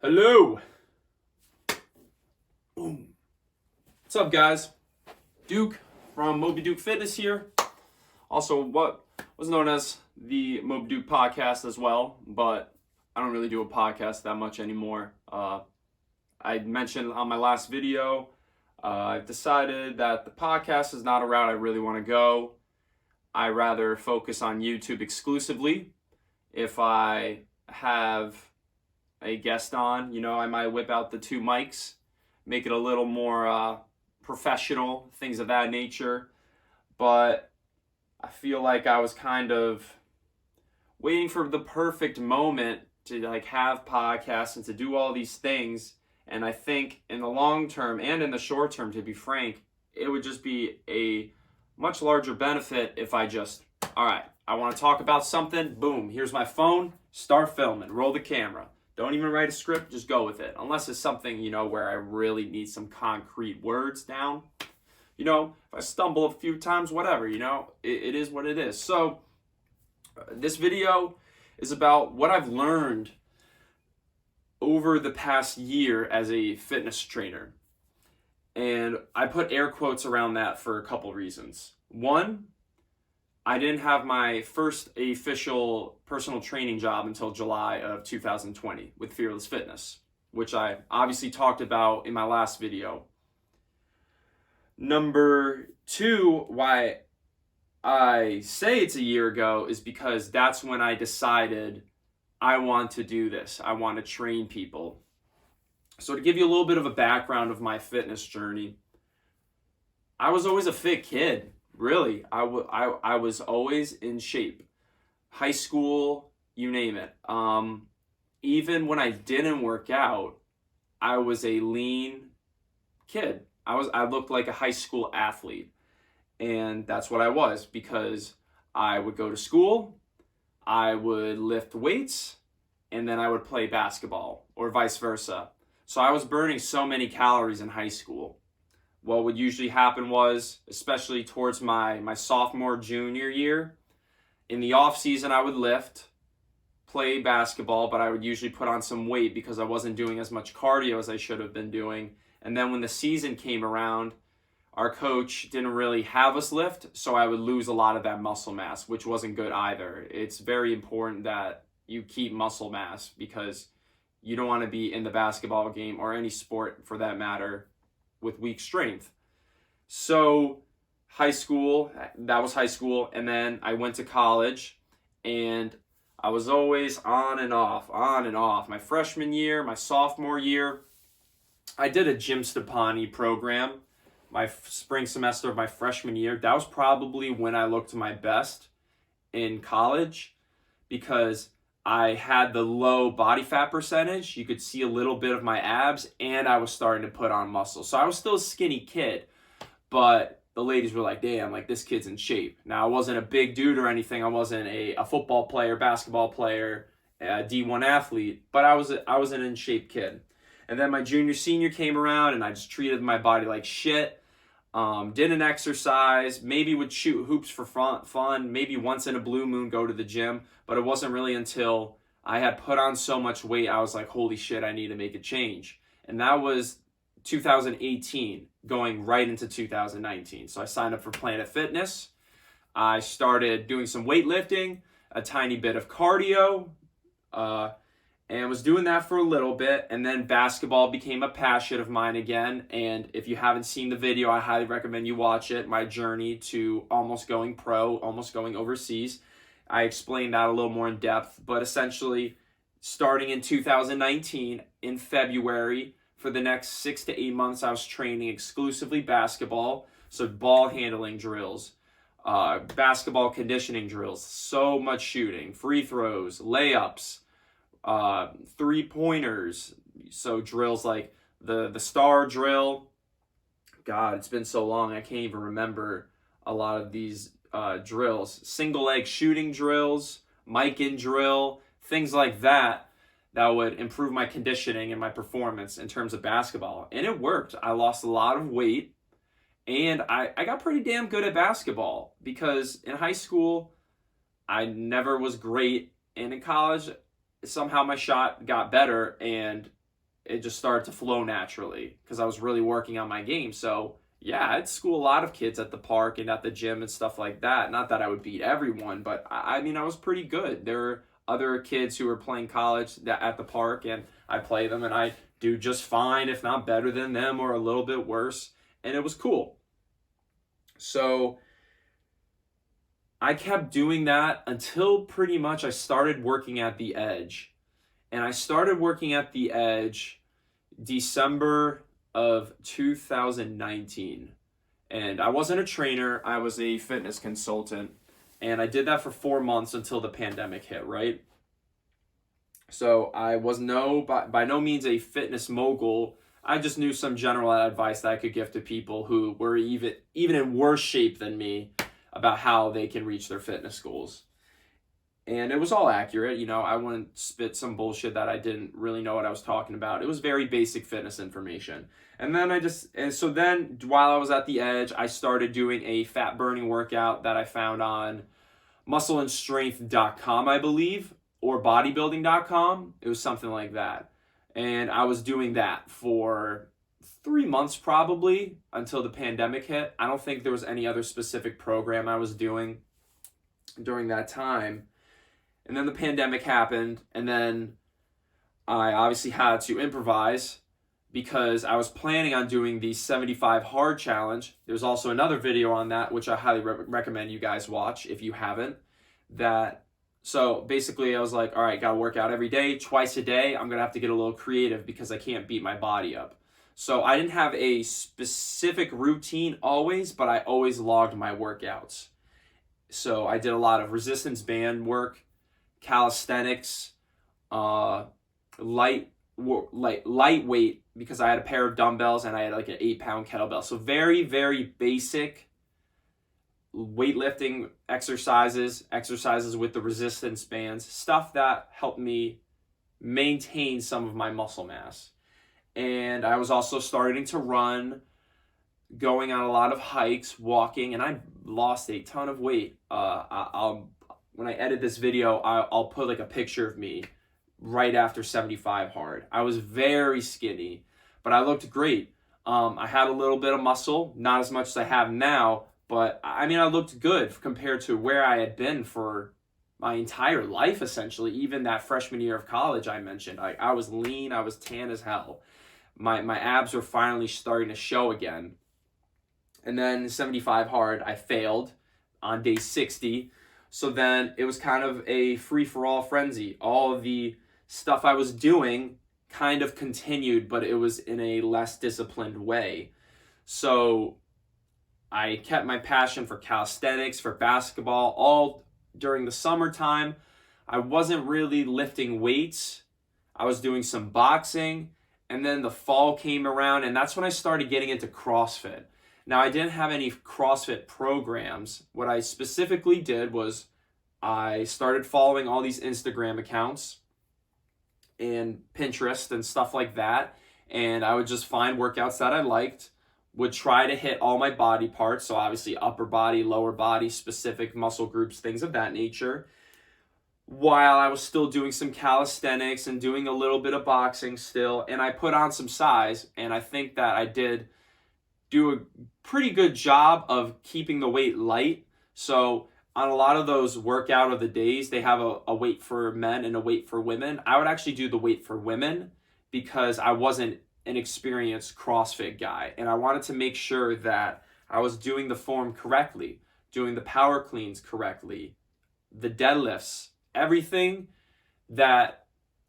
Hello. Boom. What's up, guys? Duke from Moby Duke Fitness here. Also, what was known as the Moby Duke podcast as well, but I don't really do a podcast that much anymore. I mentioned on my last video, I've decided that the podcast is not a route I really want to go. I rather focus on YouTube exclusively. If I have a guest on, I might whip out the two mics, make it a little more professional, things of that nature. But I feel like I was kind of waiting for the perfect moment to have podcasts and to do all these things. And I think in the long term and in the short term, to be frank, it would just be a much larger benefit if I just, all right, I want to talk about something, boom, here's my phone, start filming, roll the camera. Don't even write a script, just go with it. Unless it's something, where I really need some concrete words down. If I stumble a few times, whatever, it is what it is. So this video is about what I've learned over the past year as a fitness trainer. And I put air quotes around that for a couple reasons. One, I didn't have my first official personal training job until July of 2020 with Fearless Fitness, which I obviously talked about in my last video. Number two, why I say it's a year ago is because that's when I decided I want to do this. I want to train people. So to give you a little bit of a background of my fitness journey, I was always a fit kid. Really, I was always in shape. High school, you name it. Even when I didn't work out, I was a lean kid. I looked like a high school athlete. And that's what I was, because I would go to school, I would lift weights, and then I would play basketball, or vice versa. So I was burning so many calories in high school. What would usually happen was, especially towards my sophomore, junior year, in the off season I would lift, play basketball, but I would usually put on some weight because I wasn't doing as much cardio as I should have been doing. And then when the season came around, our coach didn't really have us lift, so I would lose a lot of that muscle mass, which wasn't good either. It's very important that you keep muscle mass because you don't want to be in the basketball game, or any sport for that matter, with weak strength. So that was high school, and then I went to college, and I was always on and off. My freshman year, my sophomore year, I did a Jim Stepani program my spring semester of my freshman year. That was probably when I looked my best in college, because I had the low body fat percentage. You could see a little bit of my abs, and I was starting to put on muscle. So I was still a skinny kid, but the ladies were like, damn, this kid's in shape. Now, I wasn't a big dude or anything. I wasn't a football player, basketball player, a D1 athlete, but I was an in shape kid. And then my junior, senior came around, and I just treated my body like shit. Didn't exercise, maybe would shoot hoops for fun, maybe once in a blue moon go to the gym, but it wasn't really until I had put on so much weight, I was like, holy shit, I need to make a change. And that was 2018, going right into 2019. So I signed up for Planet Fitness. I started doing some weightlifting, a tiny bit of cardio, and was doing that for a little bit, and then basketball became a passion of mine again. And if you haven't seen the video, I highly recommend you watch it, my journey to almost going pro, almost going overseas. I explained that a little more in depth, but essentially starting in 2019 in February, for the next 6 to 8 months, I was training exclusively basketball. So ball handling drills, basketball conditioning drills, so much shooting, free throws, layups, 3-pointers. So drills like the star drill. God, it's been so long, I can't even remember a lot of these drills. Single leg shooting drills, mic in drill, things like that would improve my conditioning and my performance in terms of basketball. And it worked. I lost a lot of weight, and I got pretty damn good at basketball, because in high school I never was great, and in college somehow my shot got better, and it just started to flow naturally because I was really working on my game. So yeah, I'd school a lot of kids at the park and at the gym and stuff like that. Not that I would beat everyone, but I mean, I was pretty good. There were other kids who were playing college at the park, and I play them, and I do just fine, if not better than them, or a little bit worse. And it was cool. So I kept doing that until pretty much I started working at the Edge. And I started working at the Edge December of 2019. And I wasn't a trainer, I was a fitness consultant. And I did that for 4 months until the pandemic hit, right? So I was by no means a fitness mogul. I just knew some general advice that I could give to people who were even in worse shape than me about how they can reach their fitness goals. And it was all accurate. You know, I wouldn't spit some bullshit that I didn't really know what I was talking about. It was very basic fitness information. And so then while I was at the Edge, I started doing a fat burning workout that I found on muscleandstrength.com, I believe, or bodybuilding.com. It was something like that. And I was doing that for 3 months probably until the pandemic hit. I don't think there was any other specific program I was doing during that time. And then the pandemic happened, and then I obviously had to improvise because I was planning on doing the 75 hard challenge. There's also another video on that, which I highly recommend you guys watch if you haven't. So basically I was like, all right, gotta work out every day, twice a day. I'm gonna have to get a little creative because I can't beat my body up. So I didn't have a specific routine always, but I always logged my workouts. So I did a lot of resistance band work, calisthenics, lightweight, because I had a pair of dumbbells and I had like an 8-pound kettlebell. So very, very basic weightlifting exercises with the resistance bands, stuff that helped me maintain some of my muscle mass. And I was also starting to run, going on a lot of hikes, walking, and I lost a ton of weight. When I edit this video, I'll put like a picture of me right after 75 hard. I was very skinny, but I looked great. I had a little bit of muscle, not as much as I have now, but I mean, I looked good compared to where I had been for my entire life, essentially. Even that freshman year of college I mentioned, I was lean, I was tan as hell. My abs were finally starting to show again. And then 75 hard, I failed on day 60. So then it was kind of a free-for-all frenzy. All of the stuff I was doing kind of continued, but it was in a less disciplined way. So I kept my passion for calisthenics, for basketball, all during the summertime. I wasn't really lifting weights. I was doing some boxing. And then the fall came around, and that's when I started getting into CrossFit. Now, I didn't have any CrossFit programs. What I specifically did was I started following all these Instagram accounts and Pinterest and stuff like that. And I would just find workouts that I liked, would try to hit all my body parts. So obviously upper body, lower body, specific muscle groups, things of that nature, while I was still doing some calisthenics and doing a little bit of boxing still. And I put on some size, and I think that I did do a pretty good job of keeping the weight light. So on a lot of those workout of the days, they have a weight for men and a weight for women. I would actually do the weight for women because I wasn't an experienced CrossFit guy. And I wanted to make sure that I was doing the form correctly, doing the power cleans correctly, the deadlifts, everything that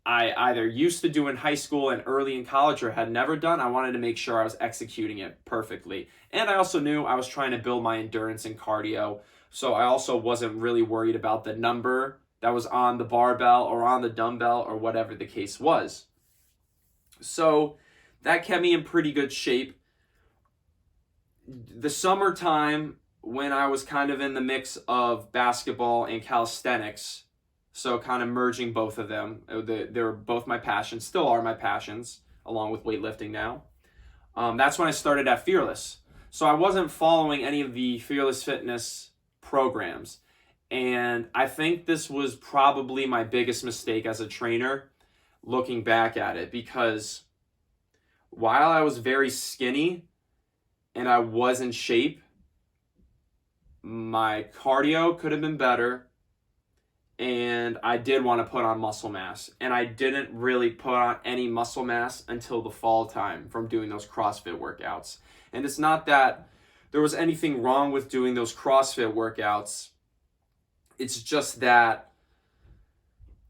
I either used to do in high school and early in college or had never done. I wanted to make sure I was executing it perfectly. And I also knew I was trying to build my endurance and cardio. So I also wasn't really worried about the number that was on the barbell or on the dumbbell or whatever the case was. So that kept me in pretty good shape. The summertime, when I was kind of in the mix of basketball and calisthenics, so kind of merging both of them. They were both my passions, still are my passions, along with weightlifting now. That's when I started at Fearless. So I wasn't following any of the Fearless Fitness programs. And I think this was probably my biggest mistake as a trainer, looking back at it, because while I was very skinny and I was in shape, my cardio could have been better, and I did want to put on muscle mass. And I didn't really put on any muscle mass until the fall time from doing those CrossFit workouts. And it's not that there was anything wrong with doing those CrossFit workouts. It's just that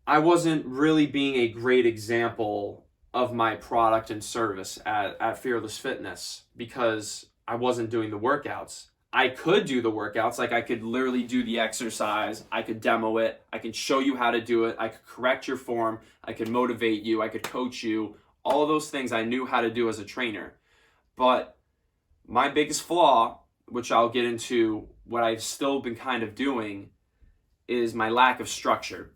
I wasn't really being a great example of my product and service at Fearless Fitness because I wasn't doing the workouts. I could do the workouts, like I could literally do the exercise, I could demo it, I could show you how to do it, I could correct your form, I could motivate you, I could coach you, all of those things I knew how to do as a trainer. But my biggest flaw, which I'll get into what I've still been kind of doing, is my lack of structure.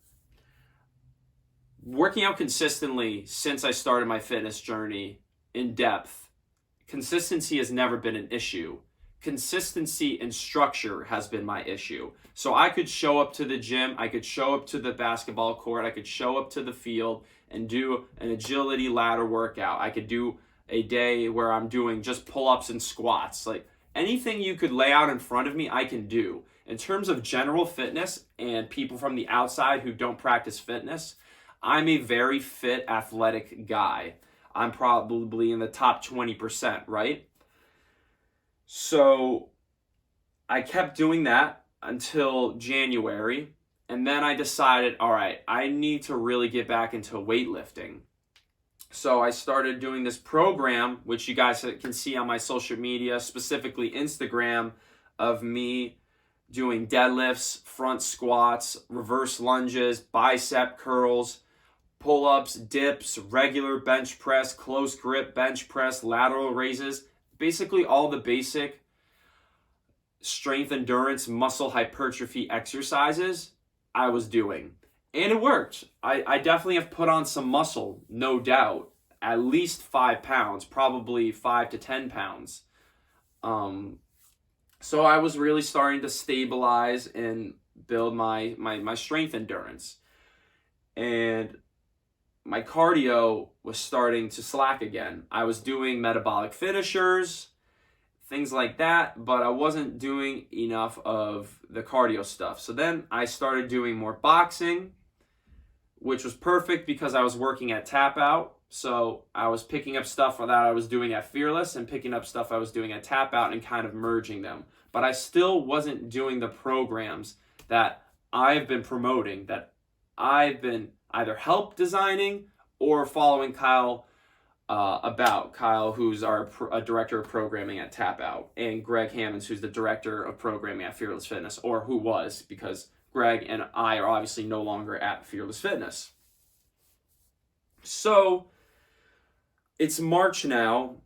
Working out consistently since I started my fitness journey in depth, consistency has never been an issue. Consistency and structure has been my issue. So I could show up to the gym, I could show up to the basketball court, I could show up to the field and do an agility ladder workout. I could do a day where I'm doing just pull-ups and squats. Like anything you could lay out in front of me, I can do. In terms of general fitness and people from the outside who don't practice fitness, I'm a very fit, athletic guy. I'm probably in the top 20%, right? So I kept doing that until January, and then I decided, all right, I need to really get back into weightlifting. So I started doing this program, which you guys can see on my social media, specifically Instagram, of me doing deadlifts, front squats, reverse lunges, bicep curls, pull-ups, dips, regular bench press, close grip bench press, lateral raises, basically all the basic strength, endurance, muscle hypertrophy exercises I was doing. And it worked. I definitely have put on some muscle, no doubt. At least 5 pounds, probably 5 to 10 pounds. So I was really starting to stabilize and build my strength endurance. And my cardio was starting to slack again. I was doing metabolic finishers, things like that, but I wasn't doing enough of the cardio stuff. So then I started doing more boxing, which was perfect because I was working at Tapout. So I was picking up stuff that I was doing at Fearless and picking up stuff I was doing at Tapout and kind of merging them. But I still wasn't doing the programs that I've been promoting, that I've been either help designing or following Kyle about. Kyle, who's our director of programming at Tapout, and Greg Hammonds, who's the director of programming at Fearless Fitness, or who was, because Greg and I are obviously no longer at Fearless Fitness. So it's March now.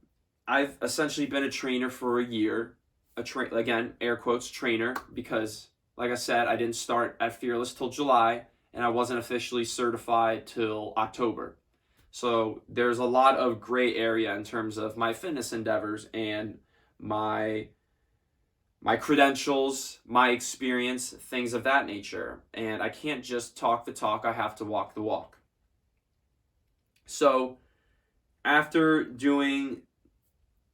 I've essentially been a trainer for a year. Again, air quotes, trainer, because like I said, I didn't start at Fearless till July, and I wasn't officially certified till October. So there's a lot of gray area in terms of my fitness endeavors and my credentials, my experience, things of that nature. And I can't just talk the talk, I have to walk the walk. So after doing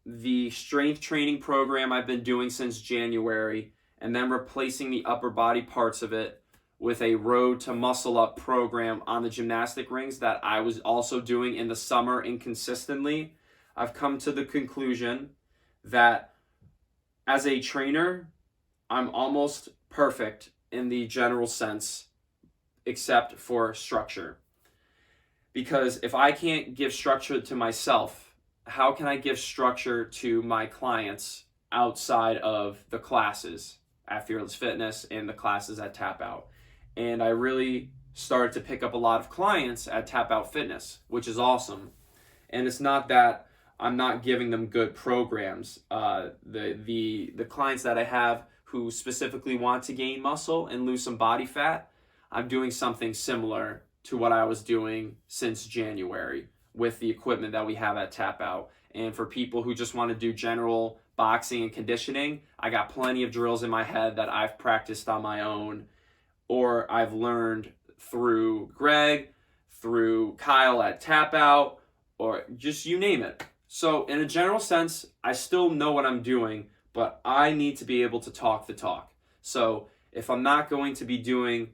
the strength training program I've been doing since January, and then replacing the upper body parts of it with a Road to Muscle Up program on the gymnastic rings that I was also doing in the summer inconsistently, I've come to the conclusion that as a trainer, I'm almost perfect in the general sense, except for structure. Because if I can't give structure to myself, how can I give structure to my clients outside of the classes at Fearless Fitness and the classes at Tapout? And I really started to pick up a lot of clients at Tapout Fitness, which is awesome. And it's not that I'm not giving them good programs. The clients that I have who specifically want to gain muscle and lose some body fat, I'm doing something similar to what I was doing since January with the equipment that we have at Tapout. And for people who just want to do general boxing and conditioning, I got plenty of drills in my head that I've practiced on my own, or I've learned through Greg, through Kyle at Tapout, or just you name it. So in a general sense, I still know what I'm doing, but I need to be able to talk the talk. So if I'm not going to be doing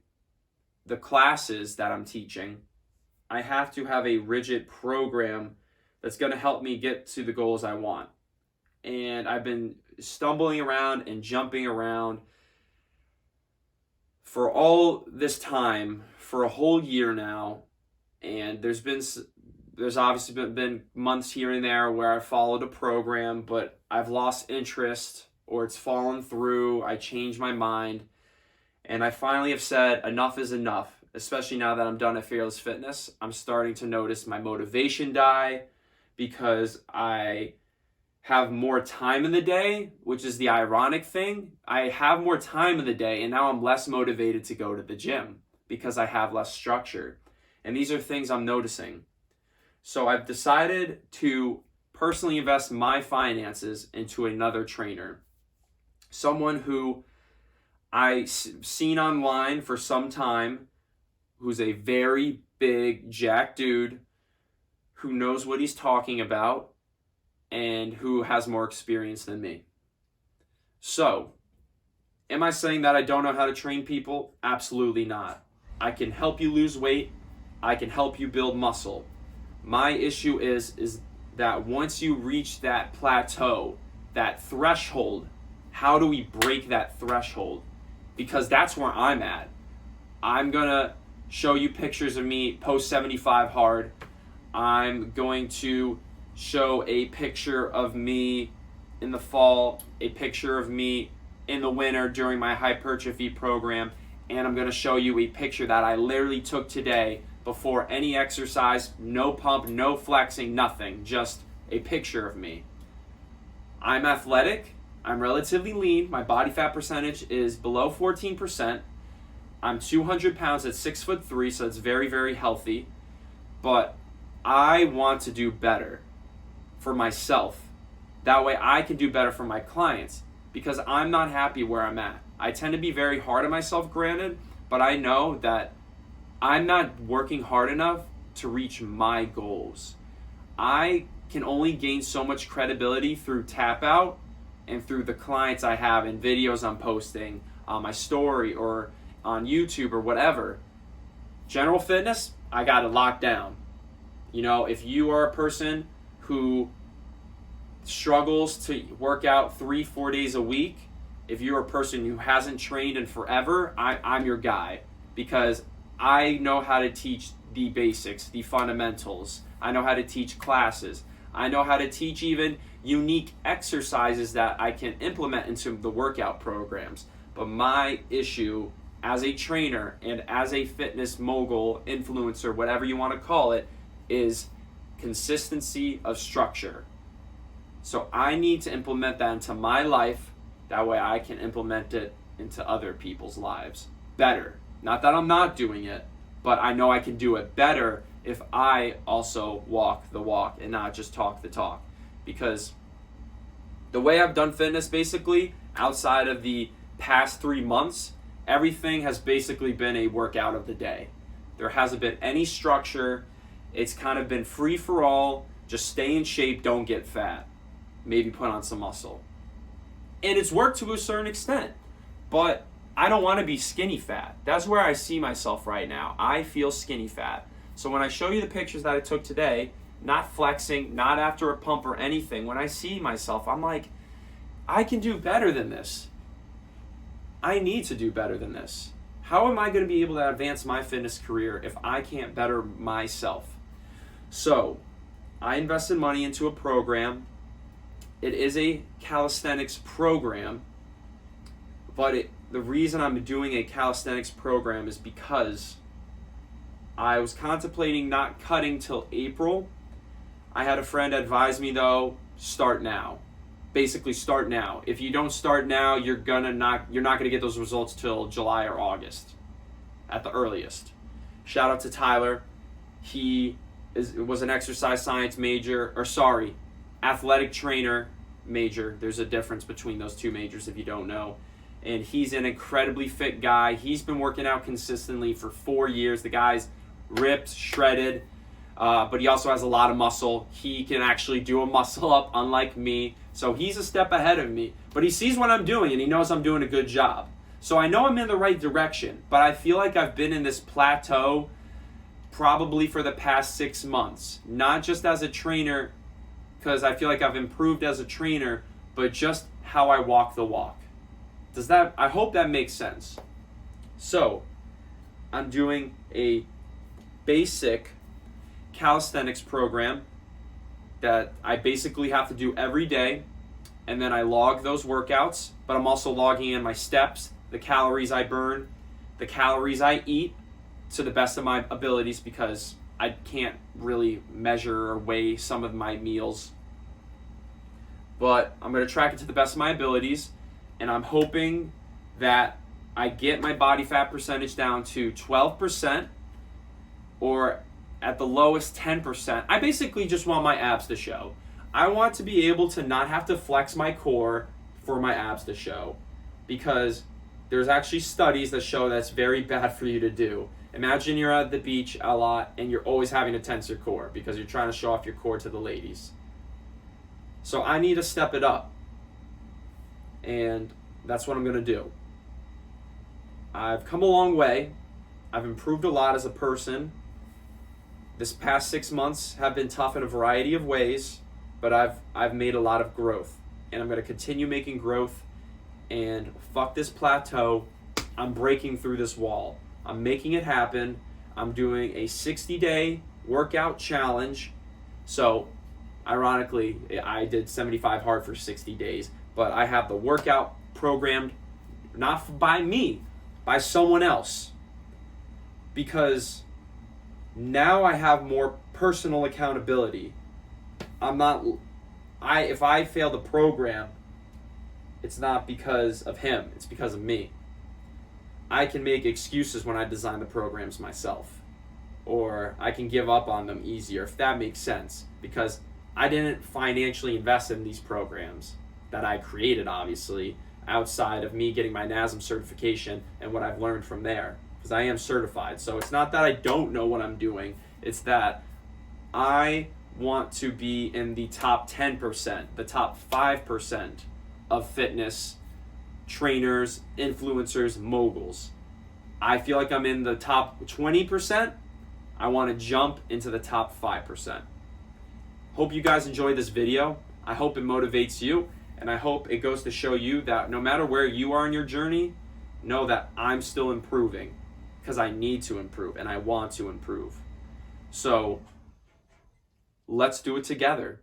the classes that I'm teaching, I have to have a rigid program that's going to help me get to the goals I want. And I've been stumbling around and jumping around for all this time, for a whole year now. And there's obviously been months here and there where I followed a program, but I've lost interest or it's fallen through. I changed my mind. And I finally have said enough is enough, especially now that I'm done at Fearless Fitness. I'm starting to notice my motivation die because I have more time in the day, which is the ironic thing. I have more time in the day and now I'm less motivated to go to the gym because I have less structure. And these are things I'm noticing. So I've decided to personally invest my finances into another trainer. Someone who I've seen online for some time, who's a very big jack dude, who knows what he's talking about, and who has more experience than me. So, am I saying that I don't know how to train people? Absolutely not. I can help you lose weight. I can help you build muscle. My issue is that once you reach that plateau, that threshold, how do we break that threshold? Because that's where I'm at. I'm going to show you pictures of me post 75 hard. I'm going to show a picture of me in the fall, a picture of me in the winter during my hypertrophy program, and I'm going to show you a picture that I literally took today before any exercise, no pump, no flexing, nothing, just a picture of me. I'm athletic, I'm relatively lean, my body fat percentage is below 14%, I'm 200 pounds at 6'3", so it's very, very healthy, but I want to do better for myself. That way I can do better for my clients because I'm not happy where I'm at. I tend to be very hard on myself, granted, but I know that I'm not working hard enough to reach my goals. I can only gain so much credibility through Tapout and through the clients I have and videos I'm posting on my story or on YouTube or whatever. General fitness, I got it locked down. You know, if you are a person who struggles to work out 3-4 days a week, if you're a person who hasn't trained in forever, I'm your guy because I know how to teach the basics, the fundamentals. I know how to teach classes. I know how to teach even unique exercises that I can implement into the workout programs. But my issue as a trainer and as a fitness mogul, influencer, whatever you want to call it, is consistency of structure. So I need to implement that into my life. That way I can implement it into other people's lives better. Not that I'm not doing it, but I know I can do it better if I also walk the walk and not just talk the talk. Because the way I've done fitness, basically, outside of the past 3 months, everything has basically been a workout of the day. There hasn't been any structure. It's kind of been free for all. Just stay in shape, don't get fat. Maybe put on some muscle. And it's worked to a certain extent. But I don't want to be skinny fat. That's where I see myself right now. I feel skinny fat. So when I show you the pictures that I took today, not flexing, not after a pump or anything, when I see myself, I'm like, I can do better than this. I need to do better than this. How am I going to be able to advance my fitness career if I can't better myself? So I invested money into a program. It is a calisthenics program, but the reason I'm doing a calisthenics program is because I was contemplating not cutting till April. I had a friend advise me though, start now. Basically start now. If you don't start now, you're not gonna get those results till July or August at the earliest. Shout out to Tyler. He was an exercise science major, athletic trainer major. There's a difference between those two majors if you don't know. And he's an incredibly fit guy. He's been working out consistently for 4 years. The guy's ripped, shredded. but he also has a lot of muscle. He can actually do a muscle up, unlike me. So he's a step ahead of me. But he sees what I'm doing, and he knows I'm doing a good job. So I know I'm in the right direction, but I feel like I've been in this plateau probably for the past 6 months. Not just as a trainer, because I feel like I've improved as a trainer, but just how I walk the walk. I hope that makes sense. So, I'm doing a basic calisthenics program that I basically have to do every day, and then I log those workouts, but I'm also logging in my steps, the calories I burn, the calories I eat to the best of my abilities, because I can't really measure or weigh some of my meals. But I'm going to track it to the best of my abilities, and I'm hoping that I get my body fat percentage down to 12%, or at the lowest 10%. I basically just want my abs to show. I want to be able to not have to flex my core for my abs to show, because there's actually studies that show that's very bad for you to do. Imagine you're at the beach a lot and you're always having to tense your core because you're trying to show off your core to the ladies. So I need to step it up, and that's what I'm going to do. I've come a long way. I've improved a lot as a person. This past 6 months have been tough in a variety of ways, but I've made a lot of growth, and I'm going to continue making growth, and fuck this plateau. I'm breaking through this wall. I'm making it happen. I'm doing a 60-day workout challenge. So, ironically, I did 75 hard for 60 days, but I have the workout programmed not by me, by someone else, because now I have more personal accountability. If I fail the program, it's not because of him, it's because of me. I can make excuses when I design the programs myself, or I can give up on them easier, if that makes sense, because I didn't financially invest in these programs that I created, obviously, outside of me getting my NASM certification and what I've learned from there, because I am certified. So it's not that I don't know what I'm doing, it's that I want to be in the top 10%, the top 5% of fitness trainers, influencers, moguls. I feel like I'm in the top 20%. I want to jump into the top 5%. Hope you guys enjoyed this video. I hope it motivates you, and I hope it goes to show you that no matter where you are in your journey, know that I'm still improving, because I need to improve and I want to improve. So let's do it together.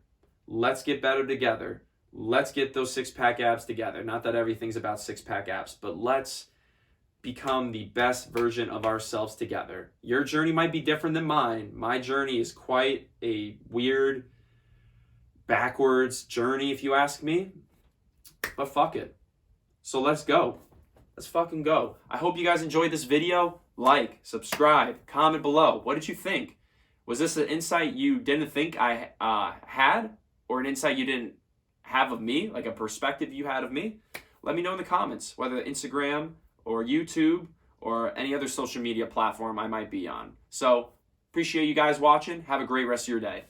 Let's get better together. Let's get those six-pack abs together. Not that everything's about six-pack abs, but let's become the best version of ourselves together. Your journey might be different than mine. My journey is quite a weird, backwards journey, if you ask me. But fuck it. So let's go. Let's fucking go. I hope you guys enjoyed this video. Like, subscribe, comment below. What did you think? Was this an insight you didn't think I had? Or an insight you didn't have of me? Like a perspective you had of me? Let me know in the comments, whether Instagram or YouTube or any other social media platform I might be on. So, appreciate you guys watching. Have a great rest of your day.